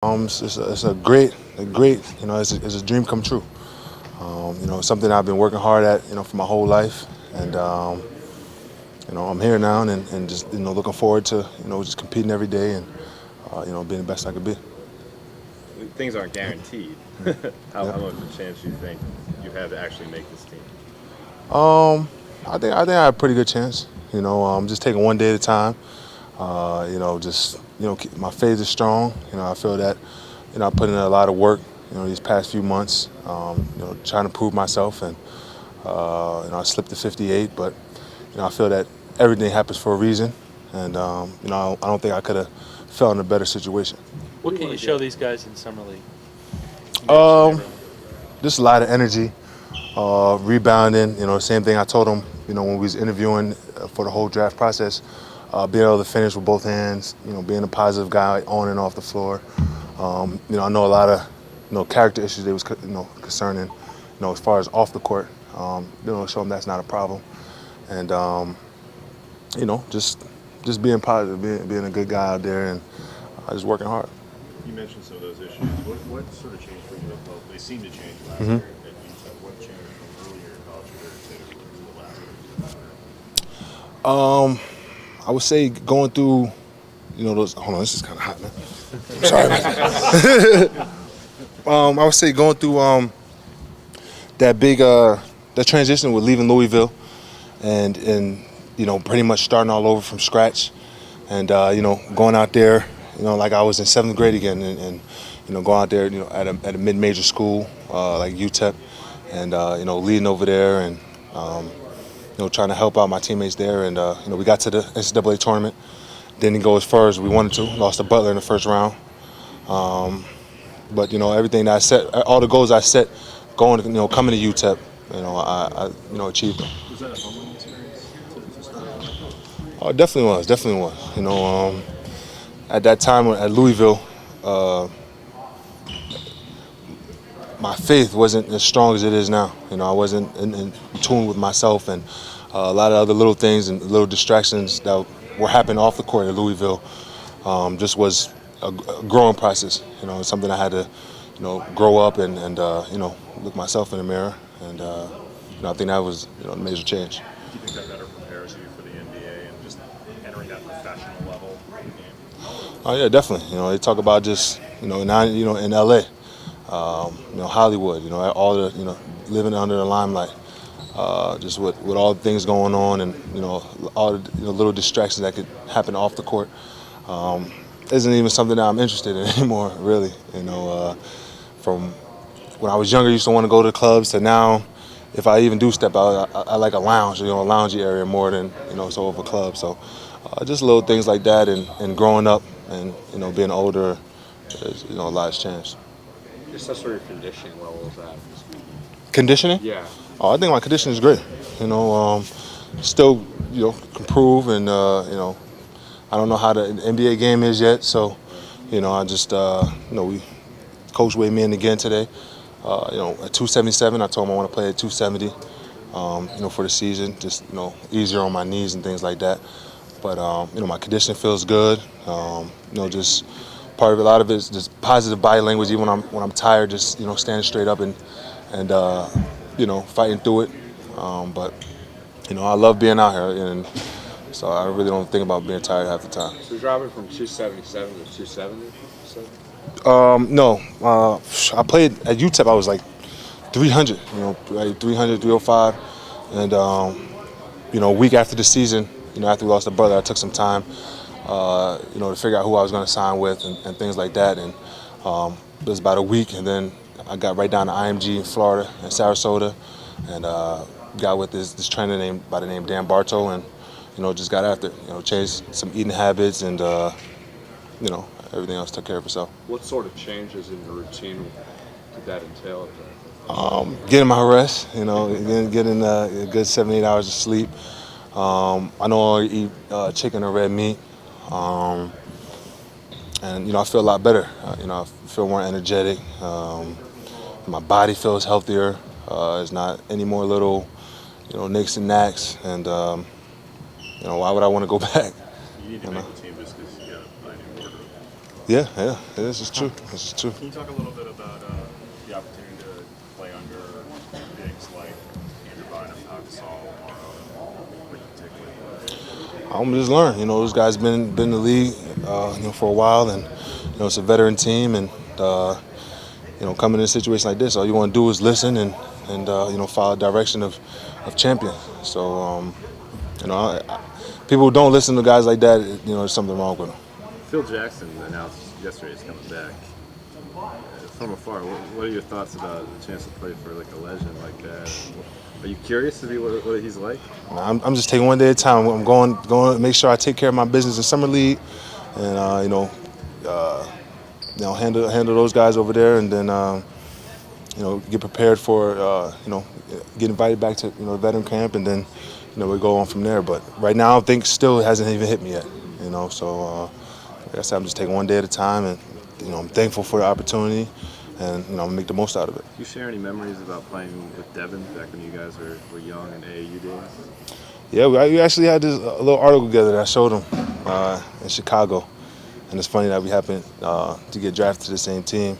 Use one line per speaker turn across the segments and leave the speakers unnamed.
It's a great, it's a dream come true. It's something I've been working hard at, for my whole life, and I'm here now, and just looking forward to just competing every day and being the best I could be.
Things aren't guaranteed. How
Yeah.
much of a chance do you think you have to actually make this team?
I think I have a pretty good chance. Just taking one day at a time. Keep, my faith is strong. I feel that I put in a lot of work. These past few months. Trying to prove myself, and I slipped to 58, but I feel that everything happens for a reason, and I don't think I could have felt in a better situation.
What can you show these guys in summer league?
Um, just a lot of energy, rebounding. Same thing I told them. When we was interviewing for the whole draft process, being able to finish with both hands. Being a positive guy on and off the floor. I know a lot of character issues they was concerning. As far as off the court. Show them that's not a problem, and just being positive, being a good guy out there, and just working hard.
You mentioned some of those issues. What sort of changed for you? Well, they seemed to change last
Mm-hmm.
year. And you said what changed from earlier in college career to the last year?
I would say going through, those. Hold on, this is kind of hot, man. I'm sorry, man. I would say going through that transition with leaving Louisville, and pretty much starting all over from scratch, and going out there, like I was in seventh grade again, and going out there, at a mid-major school like UTEP, and leading over there, and trying to help out my teammates there, and we got to the NCAA tournament. Didn't go as far as we wanted to. Lost to Butler in the first round. But everything that I set, all the goals I set, going, coming to UTEP, I achieved them.
Was that a humbling experience to start?
Oh, it definitely was. At that time at Louisville, my faith wasn't as strong as it is now. I wasn't in tune with myself, and a lot of other little things and little distractions that were happening off the court at Louisville. Just was a growing process. It's something I had to, grow up and look myself in the mirror, and I think that was a major change.
Do you think that better prepares you for the NBA and just entering that professional level game?
Oh yeah, definitely. They talk about just now in LA, Hollywood. All the living under the limelight. Just with all the things going on, and all the little distractions that could happen off the court, isn't even something that I'm interested in anymore. Really, from when I was younger, I used to want to go to clubs, to now, if I even do step out, I like a lounge, a loungy area more than so of a club. So just little things like that, and growing up, and being older, a lot has changed.
Just sort of conditioning level is that?
Conditioning?
Yeah.
Oh, I think my conditioning is great. Still, can improve, and I don't know how the NBA game is yet. So, I just, we coach weighed me in again today. At 277, I told him I want to play at 270. For the season, just easier on my knees and things like that. But my conditioning feels good. Just part of it, a lot of it is just positive body language. Even when I'm tired, just standing straight up and fighting through it. But I love being out here, and so I really don't think about being tired half the time.
So you're dropping from 277 to 270?
No, I played at UTEP. I was like 300, like 300, 305, and a week after the season, after we lost to Butler, I took some time, to figure out who I was going to sign with, and things like that. And it was about a week, and then I got right down to IMG in Florida and Sarasota, and got with this trainer by the name Dan Bartow, and just got after it. Changed some eating habits, and everything else took care of itself.
What sort of changes in your routine did that entail?
Getting my rest, getting a good 7-8 hours of sleep. I know I eat chicken or red meat, and I feel a lot better. I feel more energetic. My body feels healthier. It's not any more little, nicks and knacks, and why would I want to go back?
You need to make the team just because you got to find a new order.
Yeah, this is true. This is true.
Can you talk a little bit about the opportunity to play under bigs like Andrew Bynum, Pau Gasol, what you take away?
I'm just learn. Those guys been in the league, for a while, and it's a veteran team, and coming in a situation like this, all you want to do is listen and follow the direction of champion. So people who don't listen to guys like that, there's something wrong with them.
Phil Jackson announced yesterday he's coming back. From afar, what are your thoughts about the chance to play for like a legend like that? Are you curious to see what he's like?
I'm just taking one day at a time. I'm going to make sure I take care of my business in summer league, and handle those guys over there, and then get prepared for get invited back to veteran camp, and then we go on from there. But right now, I think still hasn't even hit me yet. So like I said, I'm just taking one day at a time, and I'm thankful for the opportunity, and I'm gonna make the most out of it.
Do you share any memories about playing with Devin back when you guys were young in AAU days?
Yeah, we actually had a little article together that I showed him in Chicago, and it's funny that we happened to get drafted to the same team,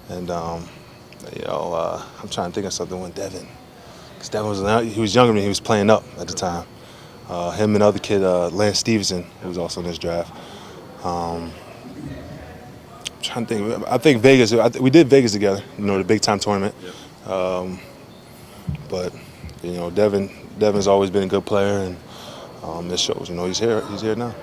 and I'm trying to think of something when Devin, because Devin he was younger than me, he was playing up at the time. Him and the other kid, Lance Stevenson, who was also in this draft. I'm trying to think. I think Vegas. We did Vegas together. The big time tournament.
Yep.
But Devin's always been a good player, and this shows. He's here. He's here now.